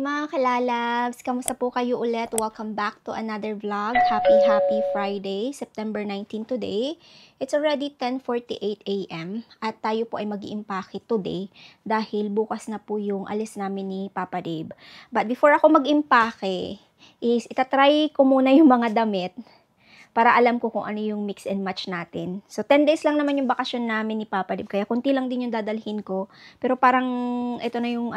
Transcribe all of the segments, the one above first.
mga kalalabs! Kamusta po kayo ulit? Welcome back to another vlog. Happy Friday, September 19 today. It's already 10:48 a.m. at tayo po ay mag-iimpake today dahil bukas na po yung alis namin ni Papa Dave. But before ako mag-impake, is itatry ko muna yung mga damit para alam ko kung ano yung mix and match natin. So, 10 days lang naman yung bakasyon namin ni Papa Dave, kaya kunti lang din yung dadalhin ko. Pero parang ito na yung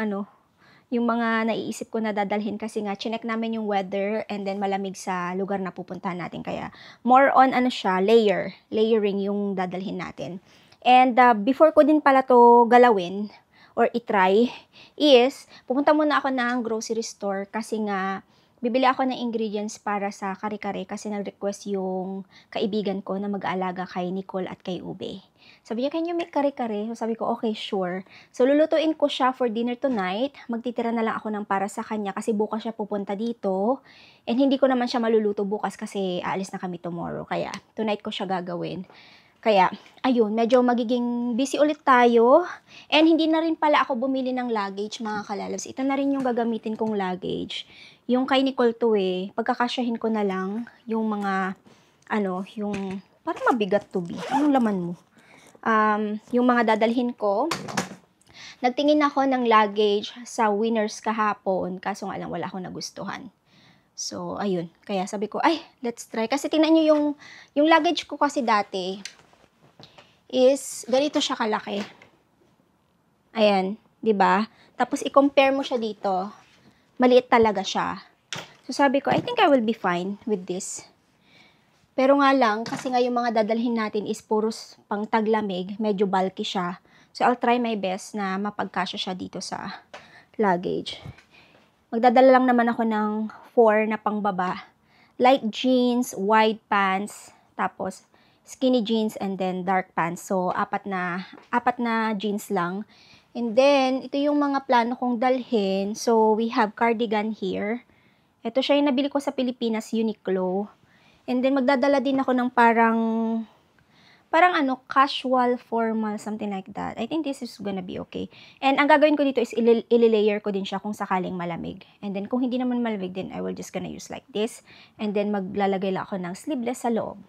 yung mga naiisip ko na dadalhin kasi nga, chinek namin yung weather and then malamig sa lugar na pupuntahan natin. Kaya, more on siya, layering yung dadalhin natin. And before ko din pala to galawin or itry, is, pupunta muna ako ng grocery store kasi nga, bibili ako ng ingredients para sa kare-kare kasi nag-request yung kaibigan ko na mag-aalaga kay Nicole at kay Ube. Sabi niya, can you make kare-kare? So sabi ko, okay, sure. So lulutuin ko siya for dinner tonight. Magtitira na lang ako ng para sa kanya kasi bukas siya pupunta dito. And hindi ko naman siya maluluto bukas kasi aalis na kami tomorrow. Kaya tonight ko siya gagawin. Kaya, ayun, medyo magiging busy ulit tayo. And hindi na rin pala ako bumili ng luggage, mga kalalabs. Ito na rin yung gagamitin kong luggage. Yung kay Nicole to pagkakasyahin ko na lang yung mga, yung parang mabigat to be. Anong laman mo? Yung mga dadalhin ko. Nagtingin ako ng luggage sa Winners kahapon, kaso nga lang wala akong nagustuhan. So, ayun. Kaya sabi ko, ay, let's try. Kasi tingnan nyo yung luggage ko kasi dati is ganito siya kalaki. Ayan, 'di ba? Tapos i-compare mo siya dito. Maliit talaga siya. So sabi ko, I think I will be fine with this. Pero nga lang, kasi nga yung mga dadalhin natin is puros pang taglamig, medyo bulky siya. So I'll try my best na mapagkasya siya dito sa luggage. Magdadala lang naman ako ng 4 na pangbaba. Light jeans, wide pants, tapos skinny jeans, and then dark pants. So, apat na jeans lang. And then, ito yung mga plano kong dalhin. So, we have cardigan here. Ito siya yung nabili ko sa Pilipinas, Uniqlo. And then, magdadala din ako ng parang casual, formal, something like that. I think this is gonna be okay. And ang gagawin ko dito is ililayer ko din siya kung sakaling malamig. And then, kung hindi naman malamig din, I will just gonna use like this. And then, maglalagay lang ako ng sleeveless sa loob.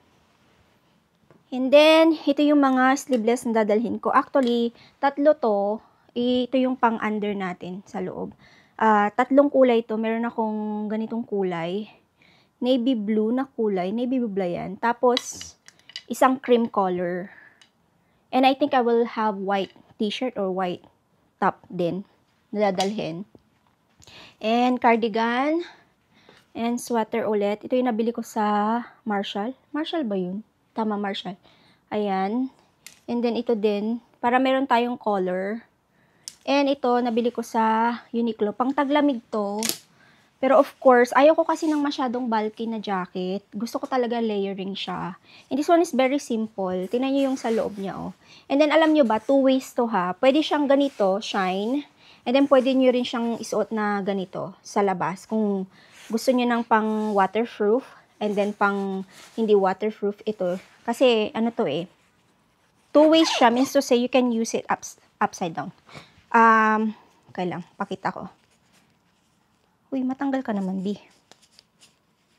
And then, ito yung mga sleeveless na dadalhin ko. Actually, tatlo to. Ito yung pang-under natin sa loob. Tatlong kulay to. Meron akong ganitong kulay. Navy blue na kulay. Navy blue yan. Tapos, isang cream color. And I think I will have white t-shirt or white top din na dadalhin. And cardigan. And sweater ulit. Ito yung nabili ko sa Marshall. Marshall ba yun? Tama, Marshall. Ayan. And then, ito din. Para meron tayong color. And ito, nabili ko sa Uniqlo. Pang taglamig to. Pero of course, ayaw ko kasi ng masyadong bulky na jacket. Gusto ko talaga layering siya. And this one is very simple. Tingnan nyo yung sa loob niya, oh. And then, alam nyo ba, 2 ways to ha. Pwede siyang ganito, shine. And then, pwede nyo rin siyang isuot na ganito sa labas. Kung gusto nyo ng pang waterproof. And then, pang hindi waterproof ito. Kasi, 2 ways siya. Means to say, you can use it upside down. Okay lang. Pakita ko. Uy, matanggal ka naman, B.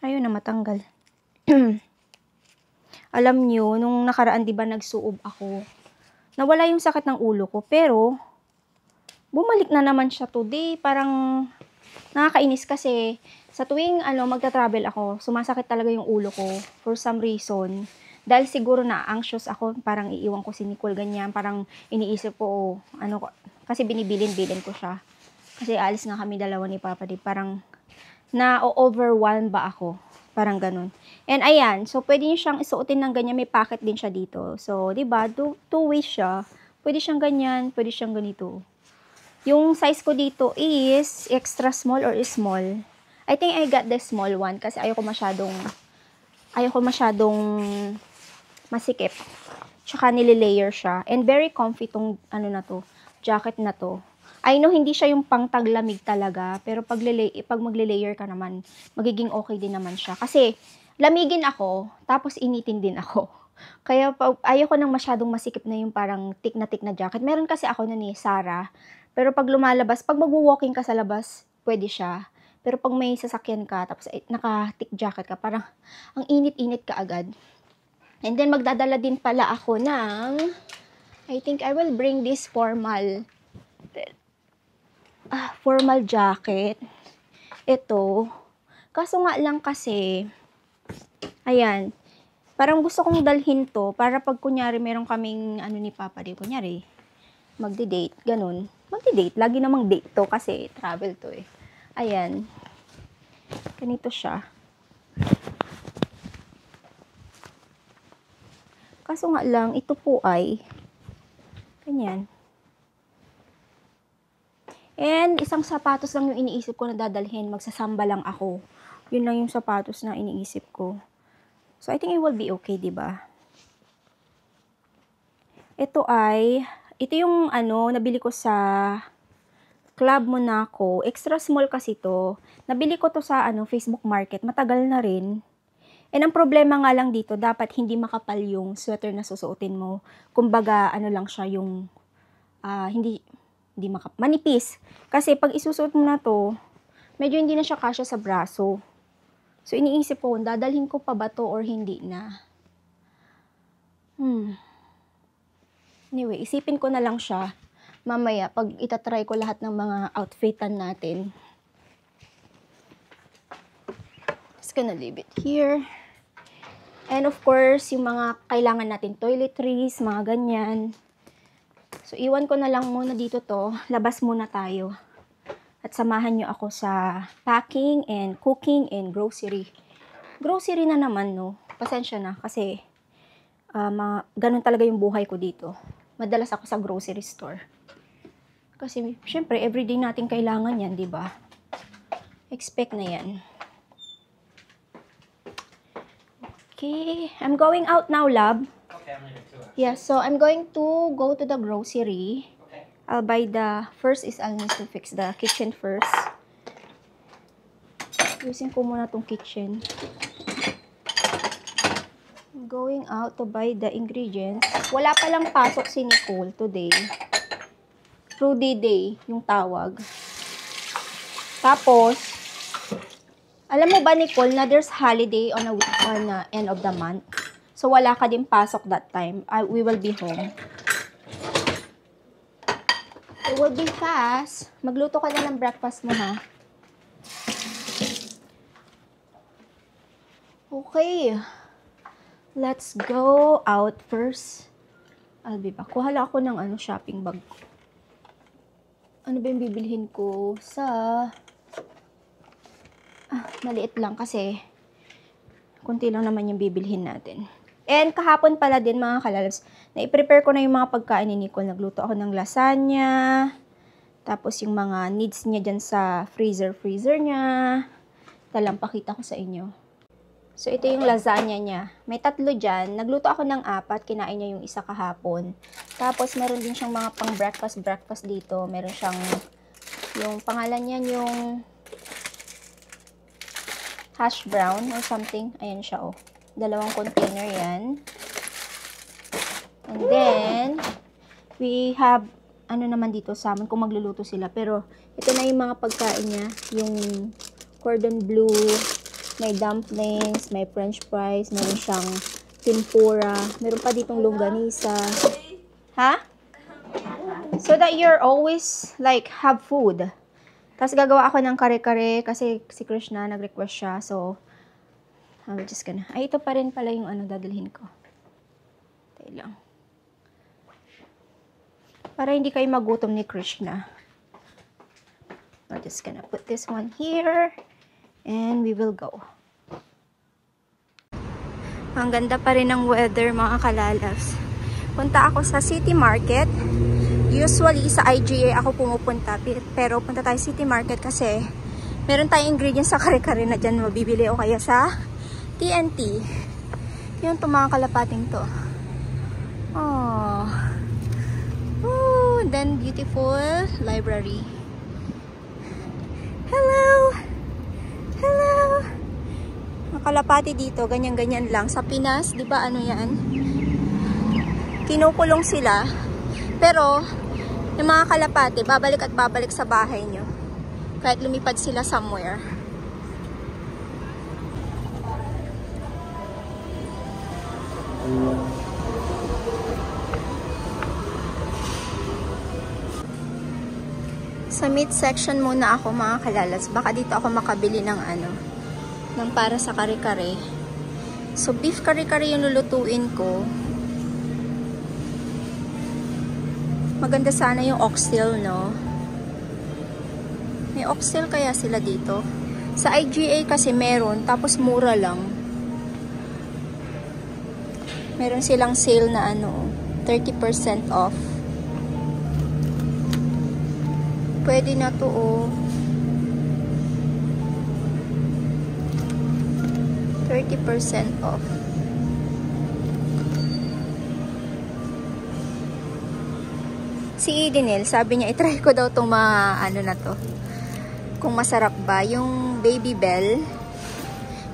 Ayun na, matanggal. Alam nyo, nung nakaraan, diba, nagsuob ako. Nawala yung sakit ng ulo ko. Pero, bumalik na naman siya today. Parang, nakakainis kasi, sa tuwing magta-travel ako, sumasakit talaga yung ulo ko for some reason. Dahil siguro na anxious ako, parang iiwan ko si Nicole ganyan, parang iniisip ko, kasi binibilin ko siya. Kasi alis nga kami dalawa ni Papa Dave, parang na-overwhelm ba ako? Parang ganun. And ayan, so pwede niyo siyang isuotin ng ganyan, may pocket din siya dito. So, diba, two ways siya. Pwede siyang ganyan, pwede siyang ganito. Yung size ko dito is extra small or small. I think I got the small one kasi ayoko masyadong masikip. Tsaka nililayer siya. And very comfy tong jacket na to. I know hindi siya yung pang taglamig talaga, pero pag magle-layer ka naman, magiging okay din naman siya. Kasi lamigin ako, tapos initin din ako. Kaya ayoko nang masyadong masikip na yung parang thick na jacket. Meron kasi ako nun Sarah. Pero pag lumalabas, pag magwo-walking ka sa labas, pwede siya. Pero pag may sasakyan ka, tapos naka-thick jacket ka, parang ang init-init ka agad. And then, magdadala din pala ako ng, I think I will bring this formal jacket. Ito. Kaso nga lang kasi, ayan, parang gusto kong dalhin to, para pag kunyari meron kaming, ni Papa, di kunyari, magdi-date, ganun. Magdi-date, lagi namang date to, kasi travel to eh. Ayan. Ganito siya. Kaso nga lang, ito po ay ganyan. And isang sapatos lang yung iniisip ko na dadalhin. Magsasamba lang ako. Yun lang yung sapatos na iniisip ko. So, I think it will be okay, diba? Ito yung nabili ko sa Club Monaco. Extra small kasi to. Nabili ko to sa Facebook Market. Matagal na rin. And ang problema nga lang dito, dapat hindi makapal yung sweater na susuotin mo. Kumbaga, lang siya yung, hindi manipis. Kasi pag isusuot mo na to, medyo hindi na siya kasya sa braso. So, iniisip ko, dadalhin ko pa ba to or hindi na. Anyway, isipin ko na lang siya. Mamaya, pag itatry ko lahat ng mga outfitan natin. Just gonna leave it here. And of course, yung mga kailangan natin, toiletries, mga ganyan. So, iwan ko na lang muna dito to. Labas muna tayo. At samahan nyo ako sa packing and cooking and grocery. Grocery na naman, no? Pasensya na kasi ganun talaga yung buhay ko dito. Madalas ako sa grocery store. Kasi, syempre, everyday natin kailangan yan, di ba? Expect na yan. Okay, I'm going out now, love. Okay, I'm leaving too. Yeah, so I'm going to go to the grocery. Okay. I'll buy I'll need to fix the kitchen first. Using ko muna tong kitchen. I'm going out to buy the ingredients. Wala palang pasok si Nicole today. Rudy Day, yung tawag. Tapos, alam mo ba, Nicole, na there's holiday on end of the month? So, wala ka din pasok that time. We will be home. It will be fast. Magluto ka na ng breakfast mo, ha? Okay. Let's go out first. I'll be back. Kuha lang ako ng shopping bag. Ano ba yung bibilhin ko sa... maliit lang kasi kunti lang naman yung bibilhin natin. And kahapon pala din mga kalalabs, na-prepare ko na yung mga pagkain ni Nicole. Nagluto ako ng lasagna, tapos yung mga needs niya dyan sa freezer niya. Pakita ko sa inyo. So ito yung lasagna niya. May 3 dyan. Nagluto ako ng 4, kinain niya yung isa kahapon. Tapos meron din siyang mga pang breakfast dito. Meron siyang, yung pangalan niyan yung hash brown or something. Ayan siya, oh. 2 container yan. And then, we have, naman dito sa amin kung magluluto sila. Pero, ito na yung mga pagkain niya. Yung cordon bleu, may dumplings, may french fries, meron siyang tempura, meron pa ditong longganisa. Ha? So that you're always, have food. Tapos gagawa ako ng kare-kare kasi si Krishna nag-request siya. So, I'm just gonna... Ay, ito pa rin pala yung dadalhin ko. Tayo lang. Para hindi kayo magutom ni Krishna. I'm just gonna put this one here. And we will go. Ang ganda pa rin ng weather, mga kalalas. Punta ako sa City Market. Usually, sa IGA ako pumupunta. Pero punta tayo City Market kasi meron tayong ingredients sa kare-kare na dyan mabibili o kaya sa TNT. Yung mga kalapating to. Oh. Ooh, then beautiful library. Hello! Hello! Mga kalapati dito, ganyan-ganyan lang. Sa Pinas, di ba yan? Kinukulong sila. Pero, yung mga kalapati, babalik at babalik sa bahay nyo. Kahit lumipad sila somewhere. Sa meat section muna ako mga kalalas. Baka dito ako makabili ng ng para sa kare-kare. So beef kare-kare yung lulutuin ko. Maganda sana yung oxtail, no? May oxtail kaya sila dito? Sa IGA kasi meron, tapos mura lang. Meron silang sale na 30% off. Pwede na to, oh. 30% off. Si Edenil, sabi niya, itry ko daw itong mga na to. Kung masarap ba. Yung Baby Bell.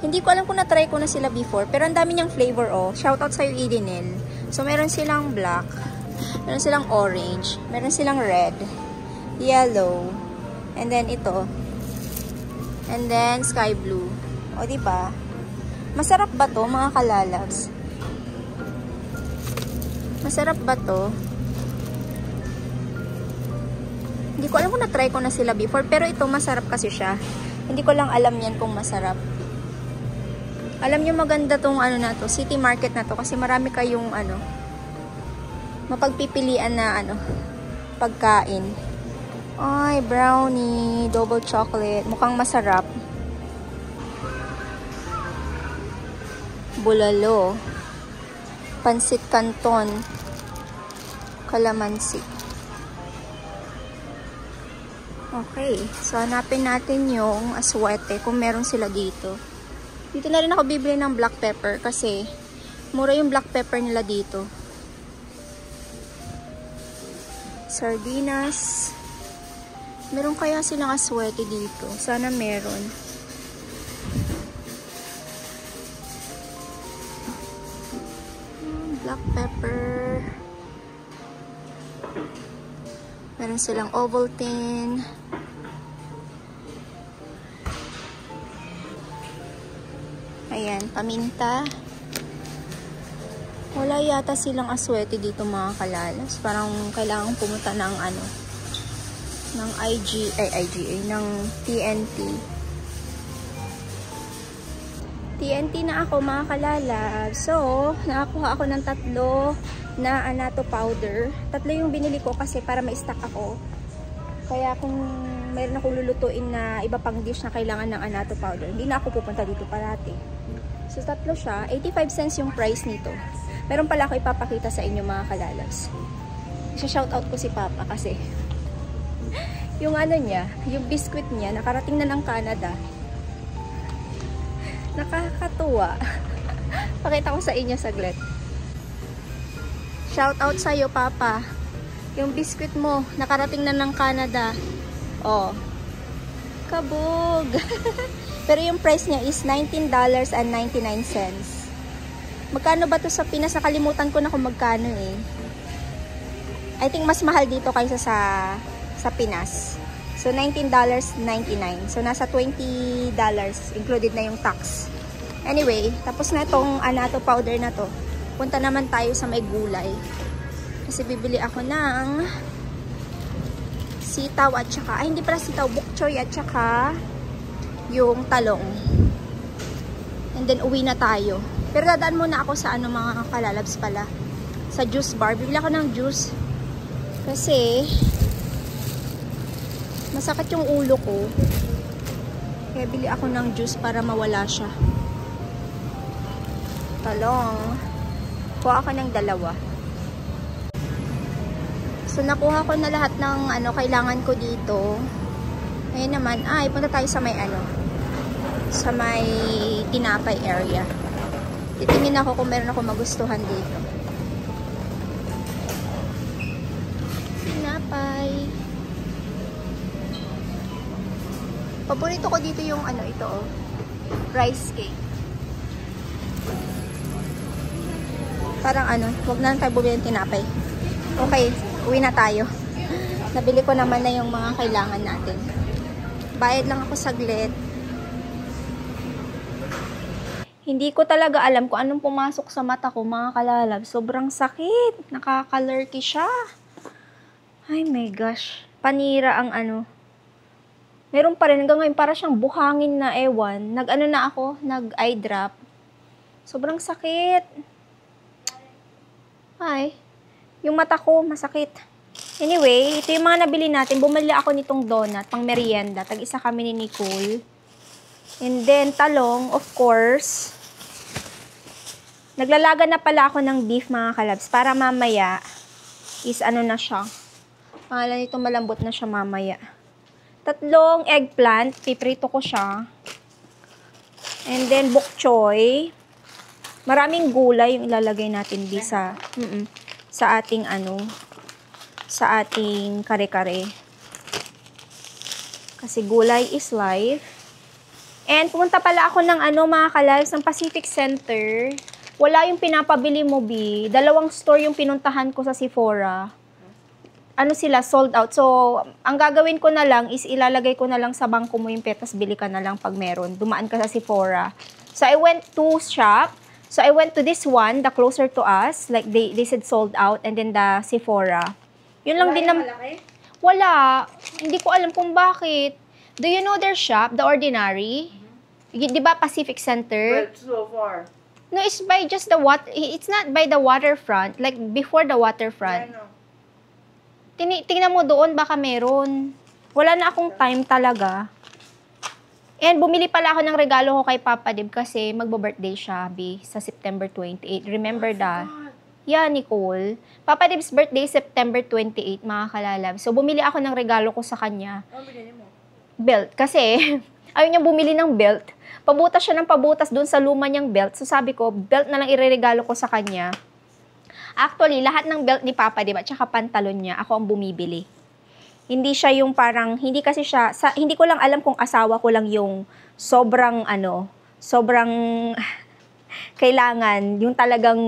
Hindi ko alam kung na-try ko na sila before. Pero ang dami niyang flavor, oh. Shoutout sa'yo, Edenil. So, meron silang black. Meron silang orange. Meron silang red. Yellow. And then ito. And then sky blue. O, diba? Masarap ba to, mga kalalabs? Masarap ba to? Hindi ko alam kung na-try ko na sila before. Pero ito, masarap kasi siya. Hindi ko lang alam yan kung masarap. Alam nyo maganda tong na to, City Market na to. Kasi marami kayong mapagpipilian na pagkain. Ay, brownie, double chocolate. Mukhang masarap. Bulalo. Pansit Canton. Kalamansi. Okay. So, hanapin natin yung aswete kung meron sila dito. Dito na rin ako bibili ng black pepper kasi mura yung black pepper nila dito. Sardinas. Meron kaya silang aswete dito? Sana meron. Black pepper. Meron silang Ovaltine. Ayan, paminta. Wala yata silang aswete dito mga kalalas. Parang kailangan pumunta ng ng IGA, ng TNT. TNT na ako mga kalalab. So, nakakuha ako ng 3 na anato powder. 3 yung binili ko kasi para ma-stock ako. Kaya kung mayroon akong lulutuin na iba pang dish na kailangan ng anato powder, hindi na ako pupunta dito parati. So, 3 siya. 85 cents yung price nito. Meron pala ako ipapakita sa inyo mga kalalabs. Isa-shoutout ko si Papa kasi yung niya, yung biscuit niya, nakarating na ng Canada. Nakakatuwa. Pakita ko sa inyo saglit. Shoutout sa'yo, Papa. Yung biscuit mo, nakarating na ng Canada. Oh. Kabog! Pero yung price niya is $19.99. Magkano ba to sa Pinas? Nakalimutan ko na kung magkano eh. I think mas mahal dito kaysa sa Pinas. So, $19.99. So, nasa $20 included na yung tax. Anyway, tapos na itong anato powder na to. Punta naman tayo sa may gulay. Kasi bibili ako ng sitaw at saka, ay hindi pala sitaw, bok choy at saka yung talong. And then, uwi na tayo. Pero dadaan muna ako sa mga kalalabs pala. Sa juice bar. Bibili ako ng juice. Kasi masakit yung ulo ko. Kaya bili ako ng juice para mawala siya. Talong. Kuha ako ng 2. So, nakuha ko na lahat ng kailangan ko dito. Ngayon naman, punta tayo sa may sa may tinapay area. Titingin ako kung meron ako magustuhan dito. Tinapay. Paborito ko dito yung ito, rice cake. Parang wag na lang tayo bumili ng tinapay. Okay, uwi na tayo. Nabili ko naman na yung mga kailangan natin. Bayad lang ako saglit. Hindi ko talaga alam kung anong pumasok sa mata ko, mga kalalab. Sobrang sakit. Nakakalurky siya. Ay my gosh. Panira ang ano. Meron pa rin hanggang ngayon, para siyang buhangin na ewan. Nag-ano na ako, nag-eye drop. Sobrang sakit. Ay, yung mata ko, masakit. Anyway, ito yung mga nabili natin. Bumili ako nitong donut, pang merienda. Tag-isa kami ni Nicole. And then, talong, of course. Naglalaga na pala ako ng beef, mga kalabs, para mamaya is ano na siya. Pangalan nito, malambot na siya mamaya. 3 eggplant, piprito ko siya. And then, bok choy. Maraming gulay yung ilalagay natin di sa ating ano, sa ating kare-kare. Kasi gulay is life. And pumunta pala ako ng ano, mga kalabs, ng Pacific Center. Wala yung pinapabili mo, B. 2 store yung pinuntahan ko sa Sephora. Ano sila, sold out. So, ang gagawin ko na lang is ilalagay ko na lang sa bangko mo yung petas, bili ka na lang pag meron. Dumaan ka sa Sephora. So, I went to shop. So, I went to this one, the closer to us. Like, they said sold out. And then the Sephora. Yun lang din naman. Wala. Hindi ko alam kung bakit. Do you know their shop, The Ordinary? Di ba Pacific Center? But so far. No, it's by just the it's not by the waterfront. Like, before the waterfront. I know. Tingnan mo doon, baka meron. Wala na akong time talaga. And bumili pala ako ng regalo ko kay Papa Dib kasi magbo-birthday siya, B, sa September 28. Remember that? Yeah, Nicole. Papa Dib's birthday, September 28, mga kalalab. So, bumili ako ng regalo ko sa kanya. Ano binili mo? Belt. Kasi, ayaw niya bumili ng belt. Pabutas siya ng pabutas doon sa luma niyang belt. So, sabi ko, belt na lang ireregalo ko sa kanya. Actually, lahat ng belt ni Papa, diba, tsaka pantalon niya, ako ang bumibili. Hindi siya yung parang, hindi kasi siya, hindi ko lang alam kung asawa ko lang yung sobrang, sobrang kailangan, yung talagang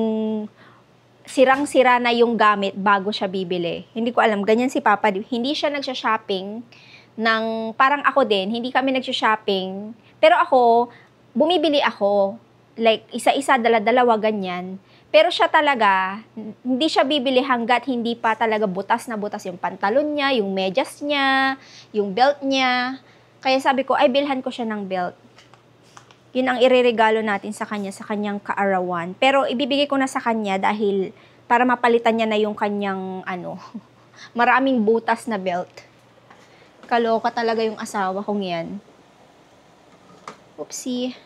sirang-sira na yung gamit bago siya bibili. Hindi ko alam, ganyan si Papa. Hindi siya nagsha-shopping ng, parang ako din, hindi kami nagsha-shopping. Pero ako, bumibili ako. Like, isa-isa, dala-dalawa, ganyan. Pero siya talaga, hindi siya bibili hanggat hindi pa talaga butas na butas yung pantalon niya, yung medyas niya, yung belt niya. Kaya sabi ko, ay bilhan ko siya ng belt. Yun ang ireregalo natin sa kanya, sa kanyang kaarawan. Pero ibibigay ko na sa kanya dahil para mapalitan niya na yung kanyang, maraming butas na belt. Kaloka talaga yung asawa kong yan. Oopsie.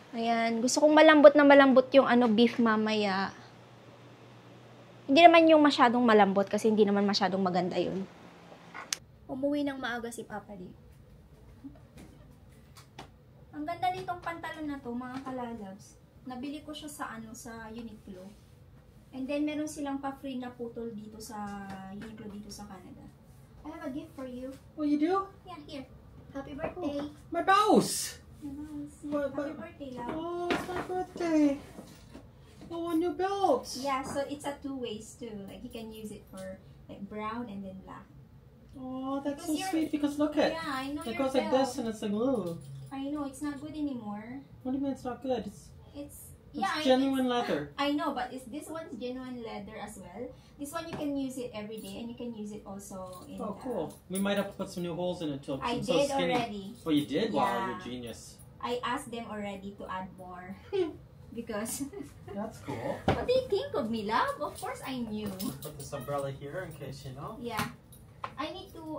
Ayan, gusto kong malambot na malambot yung beef mamaya. Hindi naman yung masyadong malambot kasi hindi naman masyadong maganda yun. Umuwi ng maaga si Papa Di. Ang ganda nitong pantalon na to, mga kalalabs. Nabili ko siya sa Uniqlo. And then meron silang pa-free na putol dito sa Uniqlo dito sa Canada. I have a gift for you. What you do? Yeah, here. Happy birthday. Oh, my mouse! Happy birthday, love. Oh, it's my birthday. Oh, a new belt. Yeah, so it's a 2 ways too. Like you can use it for like brown and then black. Oh, that's Because so sweet because look at. Yeah, I know It your goes like belt. this and it's like glue. I know it's not good anymore. What do you mean it's not good? It's Genuine leather. I know, but this one's genuine leather as well. This one you can use it every day, and you can use it also in. Oh, cool. We might have to put some new holes in it too. I I'm did so skinny. already. Oh, you did? Wow, Yeah. you're a genius. I asked them already to add more because. That's cool. What do you think of me, love? Of course I knew. Put this umbrella here in case you know. Yeah, I need to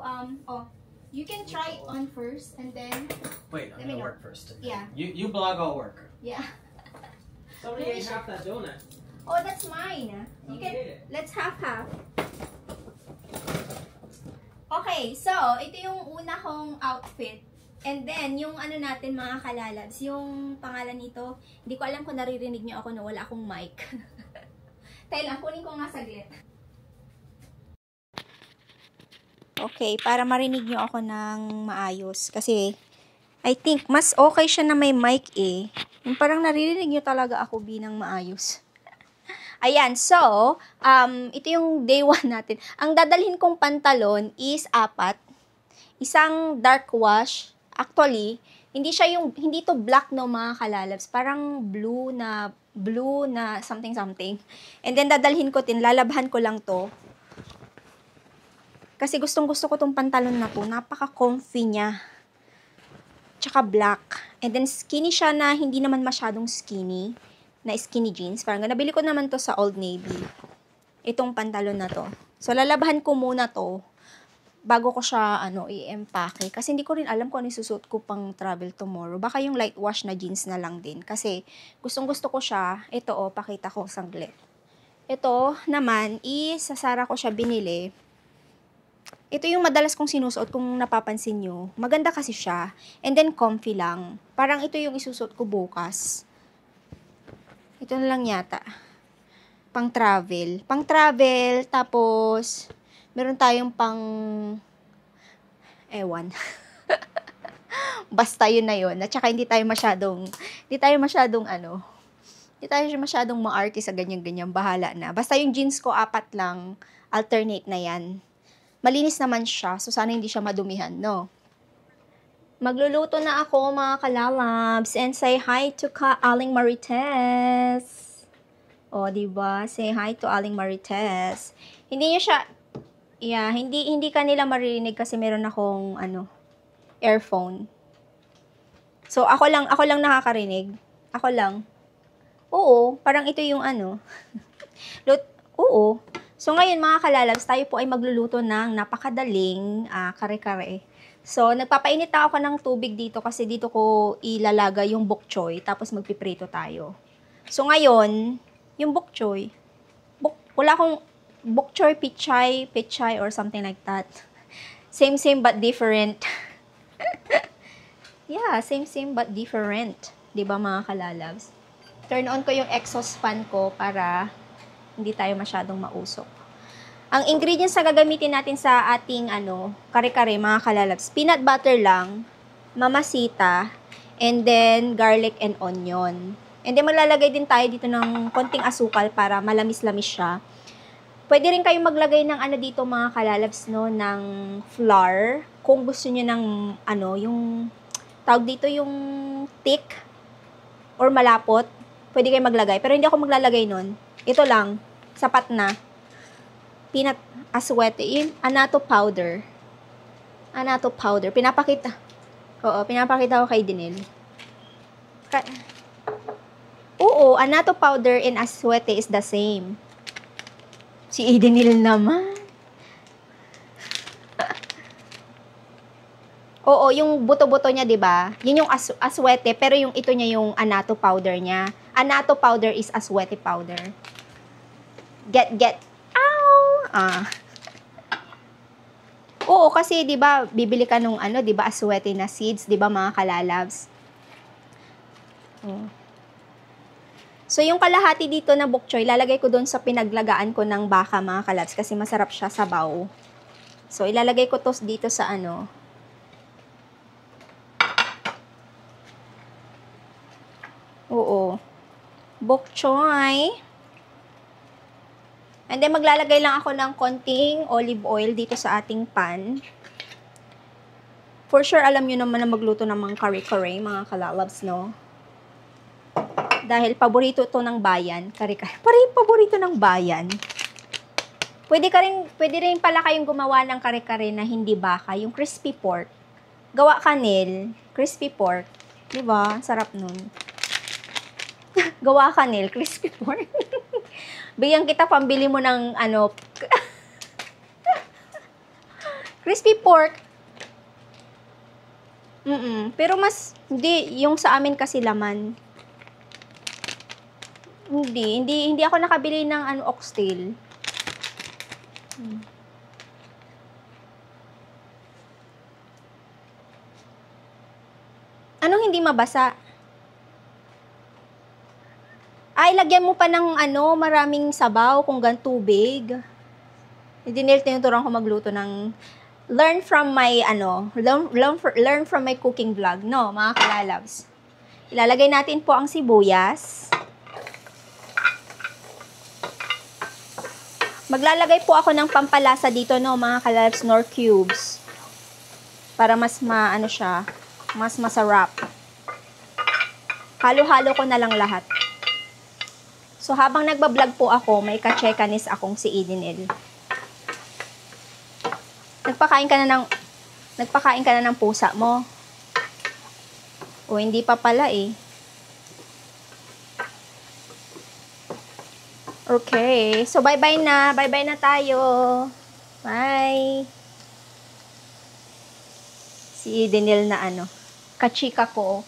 you can try it on first, and then Wait, Let I'm me gonna know. work first. Yeah. You blog, I'll work. yeah. Somebody Maybe ate half that donut. Oh, that's mine. You Somebody can. ate it. Let's half. Okay, so ito yung una kong outfit. And then, yung natin mga kalalabs, yung pangalan nito, hindi ko alam kung naririnig niyo ako na wala akong mic. Tayo lang, kunin ko nga saglit. Okay, para marinig niyo ako ng maayos. Kasi, I think, mas okay siya na may mic eh. Yung parang naririnig niyo talaga ako binang maayos. Ayan, so, ito yung day 1 natin. Ang dadalhin kong pantalon is 4. isang dark wash. Actually, hindi to black no mga kalalabs. Parang blue na something. And then dadalhin ko lalabhan ko lang to. Kasi gustong-gusto ko tong pantalon na to. Napaka-comfy niya. Tsaka black. And then skinny siya na hindi naman masyadong skinny. Na skinny jeans. Parang nabili ko naman to sa Old Navy. Itong pantalon na to. So lalabhan ko muna to bago ko siya i-empake. Kasi hindi ko rin alam kung ano isusuot ko pang travel tomorrow. Baka yung light wash na jeans na lang din. Kasi gustong-gusto ko siya. Ito pakita ko sanglit. Ito naman, sa Zara ko siya binili. Ito yung madalas kong sinusuot kung napapansin nyo. Maganda kasi siya. And then comfy lang. Parang ito yung isusuot ko bukas. Ito na lang yata. Pang travel. Tapos meron tayong pang ewan. Basta yun na yun. At saka hindi tayo masyadong maarte sa ganyan-ganyan. Bahala na. Basta yung jeans ko, 4 lang. Alternate na yan. Malinis naman siya, so sana hindi siya madumihan, no? Magluluto na ako, mga kalalabs, and say hi to Aling Marites. O, diba? Say hi to Aling Marites. Hindi niya siya, hindi kanila maririnig kasi meron akong, earphone. So, ako lang nakakarinig. Ako lang. Oo, parang ito yung Oo. So, ngayon mga kalalabs, tayo po ay magluluto ng napakadaling kare-kare. So, nagpapainit ako ng tubig dito kasi dito ko ilalagay yung bok choy, tapos magpiprito tayo. So, ngayon, yung bok choy, wala akong bok choy, pichay, or something like that. Same but different. Yeah, same but different. Diba mga kalalabs? Turn on ko yung exhaust fan ko para hindi tayo masyadong mausok. Ang ingredients na gagamitin natin sa ating kare-kare mga kalalabs, peanut butter lang, mamasita, and then garlic and onion. And then maglalagay din tayo dito ng konting asukal para malamis-lamis siya. Pwede rin kayong maglagay ng dito mga kalalabs ng flour. Kung gusto niyo ng yung tawag dito yung thick or malapot, pwede kayong maglagay. Pero hindi ako maglalagay nun. Ito lang, sapat na. Peanut aswete, yung annatto powder. Pinapakita ko kay Dinil. Oo, annatto powder and aswete is the same. Si Dinil naman. Oo, yung buto-buto niya, 'di ba? Yun yung aswete, pero yung ito niya yung annatto powder niya. Annatto powder is aswete powder. Get. Oo, kasi 'di ba, bibili ka nung 'di ba, aswete na seeds, 'di ba mga kalalabs? So yung kalahati dito na bok choy, lalagay ko doon sa pinaglagaan ko ng baka mga kalalabs kasi masarap siya sa baw. So ilalagay ko to dito sa Oo. Bok choy. And then, maglalagay lang ako ng konting olive oil dito sa ating pan. For sure, alam nyo naman na magluto ng mga kare-kare, mga kalalabs, no? Dahil paborito ito ng bayan. Kare-kare. Paborito ng bayan. Pwede rin pala kayong gumawa ng kare-kare na hindi baka. Yung crispy pork. Gawa ka, Nel. Crispy pork. Diba? Sarap nun. Gawa ka, Nel. Crispy pork. Bigyan kita pambili mo ng crispy pork. Pero mas hindi yung sa amin kasi laman. Hindi ako nakabili ng oxtail. Anong hindi mabasa? Ay, lagyan mo pa ng maraming sabaw kung tubig. Dinil tinuturuan ko magluto ng learn from my cooking vlog, no, mga kalalabs. Ilalagay natin po ang sibuyas. Maglalagay po ako ng pampalasa dito, no, mga kalalabs, nor cubes. Para mas maano siya, mas masarap. Halo-halo ko na lang lahat. So, habang nagbablog po ako, may ka-chekanis akong si Edinel. Nagpakain ka na ng pusa mo. O, hindi pa pala eh. Okay. So, bye-bye na. Bye-bye na tayo. Bye. Si Edinel na ano, kachika ko.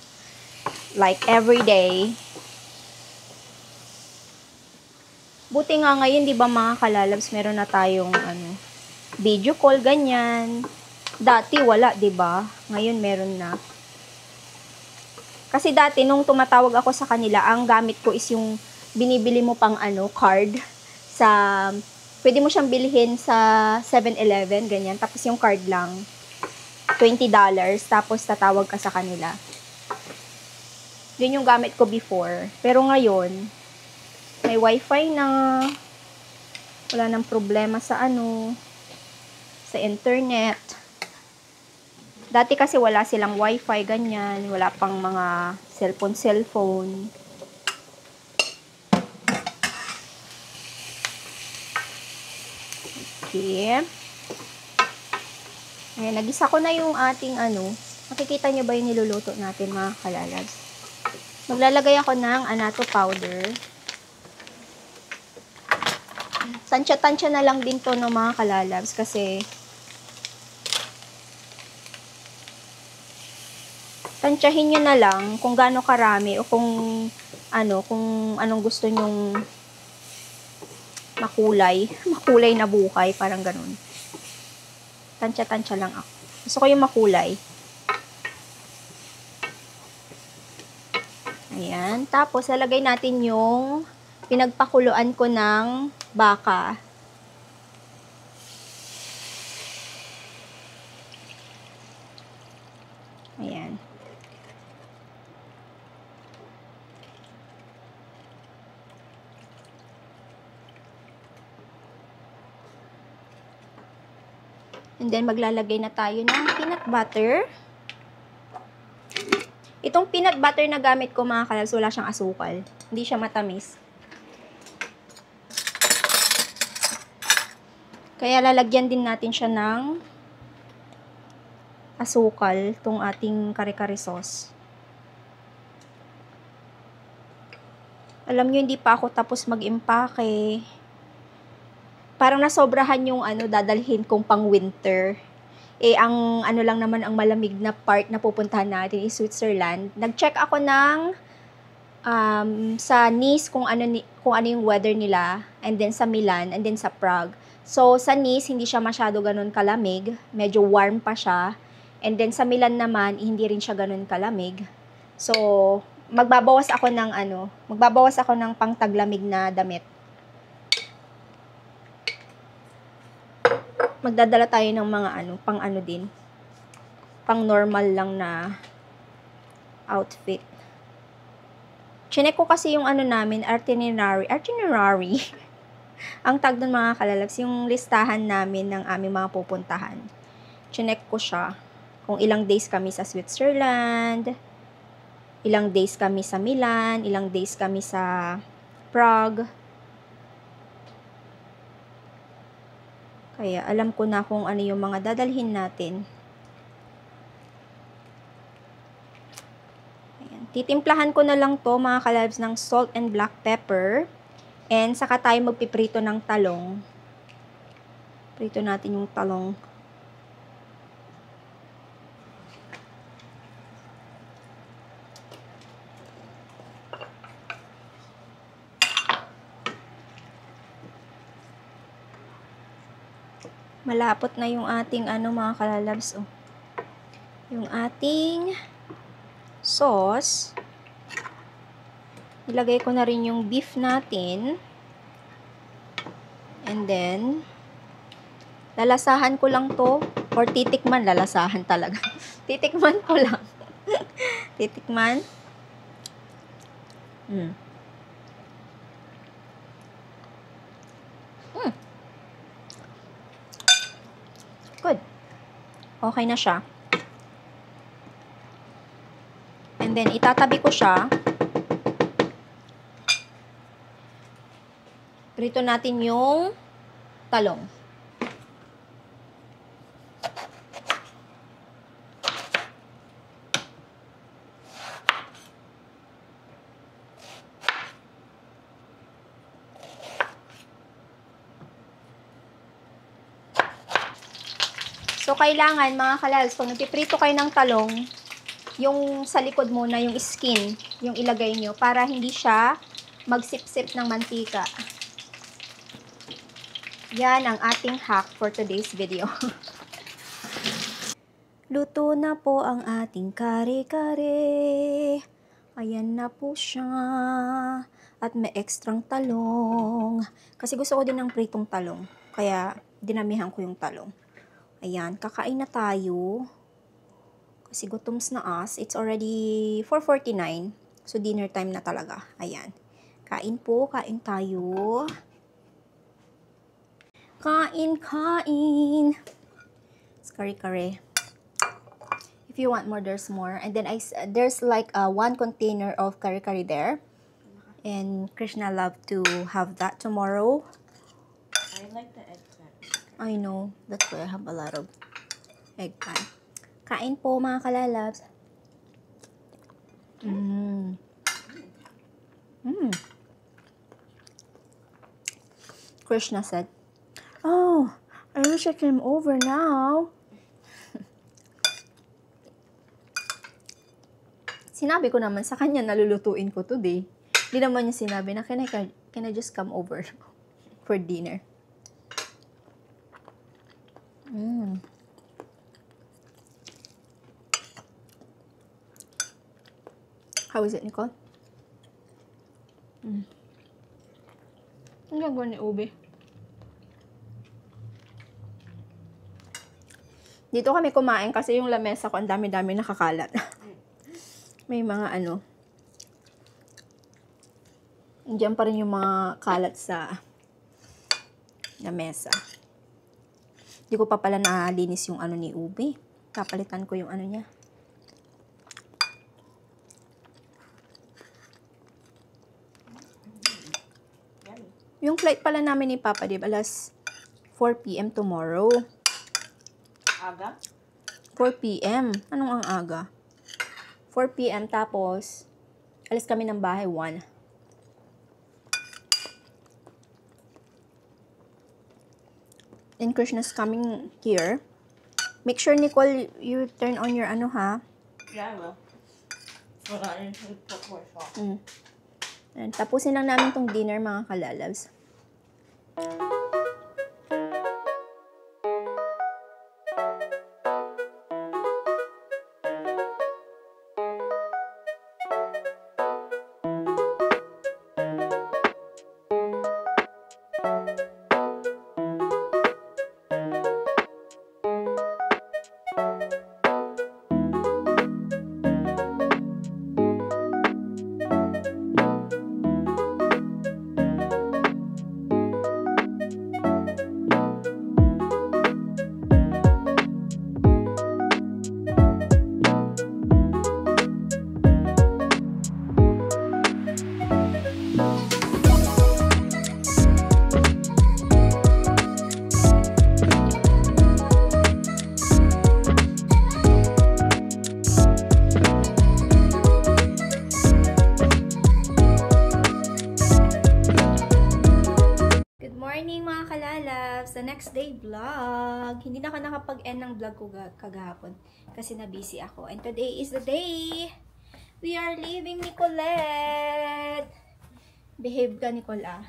Like, every day. Buti nga ngayon, di ba mga kalalabs, meron na tayong video call, ganyan. Dati wala, di ba? Ngayon meron na. Kasi dati, nung tumatawag ako sa kanila, ang gamit ko is yung binibili mo pang card sa, pwede mo siyang bilhin sa 7-Eleven, ganyan. Tapos yung card lang, $20, tapos tatawag ka sa kanila. Yun yung gamit ko before. Pero ngayon, may wifi na. Wala nang problema sa sa internet. Dati kasi wala silang wifi, ganyan. Wala pang mga cellphone. Okay. Ayan, nagisa ko na yung ating Makikita nyo ba yung niluluto natin, mga kalalabs? Maglalagay ako ng annatto powder. Tansya-tansya na lang din to ng mga kalalabs kasi tansyahin nyo na lang kung gaano karami o kung anong gusto nyong makulay na buhay, parang ganun. Tansya-tansya lang ako. Gusto ko yung makulay. Ayan. Tapos, lalagay natin yung pinagpakuluan ko ng baka. Ayan. And then, maglalagay na tayo ng peanut butter. Itong peanut butter na gamit ko, mga kalabs, wala siyang asukal. Hindi siya matamis. Kaya lalagyan din natin siya ng asukal, itong ating kare-kare sauce. Alam nyo, hindi pa ako tapos mag-impake. Parang nasobrahan yung dadalhin kong pang winter. Eh, ang lang naman ang malamig na part na pupuntahan natin is Switzerland. Nag-check ako ng sa Nice kung ano yung weather nila, and then sa Milan, and then sa Prague. So, sa Nice, hindi siya masyado ganun kalamig. Medyo warm pa siya. And then sa Milan naman, hindi rin siya ganun kalamig. So, magbabawas ako ng pangtaglamig na damit. Magdadala tayo ng mga pang normal lang na outfit. Chinek ko kasi yung namin, itinerary. Ang tag doon, mga kalalabs, yung listahan namin ng aming mga pupuntahan. Chinek ko siya kung ilang days kami sa Switzerland, ilang days kami sa Milan, ilang days kami sa Prague. Kaya alam ko na kung ano yung mga dadalhin natin. Ayan. Titimplahan ko na lang to, mga kalabs, ng salt and black pepper. And saka tayo magpiprito ng talong. Prito natin yung talong. Malapot na yung ating mga kalalabs, oh. Yung ating sauce. Ilagay ko na rin yung beef natin. And then, lalasahan ko lang to. Or titikman, lalasahan talaga. Titikman ko lang. Titikman. Good. Okay na siya. And then, itatabi ko siya. Prito natin yung talong. So, kailangan, mga kalals, kung nagpiprito kayo ng talong, yung sa likod muna, yung skin, yung ilagay nyo, para hindi siya magsip-sip ng mantika. Yan ang ating hack for today's video. Luto na po ang ating kare-kare. Ayan na po siya. At may ekstrang talong. Kasi gusto ko din ng pritong talong. Kaya, dinamihan ko yung talong. Ayan, kakain na tayo. Kasi gutoms na us. It's already 4:49. So, dinner time na talaga. Ayan. Kain po, kain tayo. Kain, kain. It's kare-kare. If you want more, there's more. And then, there's like one container of kare-kare there. And Krishna love to have that tomorrow. I like the eggplant. I know. That's why I have a lot of eggplant. Kain po, mga kalalabs. Krishna said, "Oh, I wish I came over now." Sinabi ko naman sa kanya na lulutuin ko today. Hindi naman niya sinabi na, can I just come over for dinner? How is it, Nicole? Ang gagawa ni Ube. Dito kami kumain kasi yung lamesa ko ang dami-dami nakakalat. May mga ano. Diyan pa rin yung mga kalat sa lamesa. Hindi ko pa pala nalinis yung ano ni Ube. Kapalitan ko yung ano niya. Yung flight pala namin ni Papa Dib, alas 4 p.m. tomorrow. Aga? 4 p.m. Anong ang aga? 4 p.m. tapos, alis kami ng bahay 1. And Krishna's coming here. Make sure, Nicole, you turn on your ano, ha? Yeah, I will. But I need to put more salt. And tapusin lang namin tong dinner, mga kalalabs. The next day vlog. Hindi na ako nakapag-end ng vlog ko kagahapon kasi na-busy ako. And today is the day we are leaving Nicolette. Behave ka, Nicola.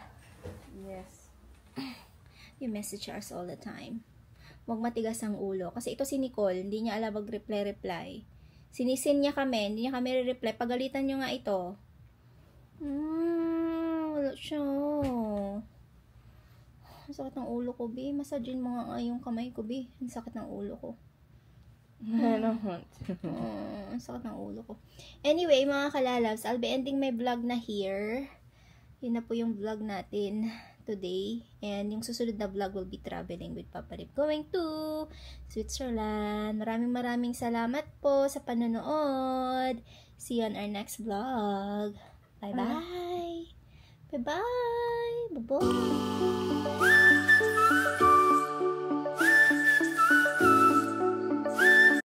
Yes. You message us all the time. Huwag matigas ang ulo. Kasi ito si Nicole, hindi niya alam mag-reply. Sinisin niya kami, hindi niya kami re-reply. Pagalitan niyo nga ito. Wala siya. Ang sakit ng ulo ko, B. Masajin mo nga yung kamay ko, B. Ang sakit ng ulo ko. I don't want to. Ang sakit ng ulo ko. Anyway, mga kalalabs, I'll be ending my vlog na here. Yun na po yung vlog natin today. And yung susunod na vlog will be traveling with Papa Rip. Going to Switzerland. Maraming salamat po sa panonood. See you on our next vlog. Bye-bye. Bye-bye. Bye-bye.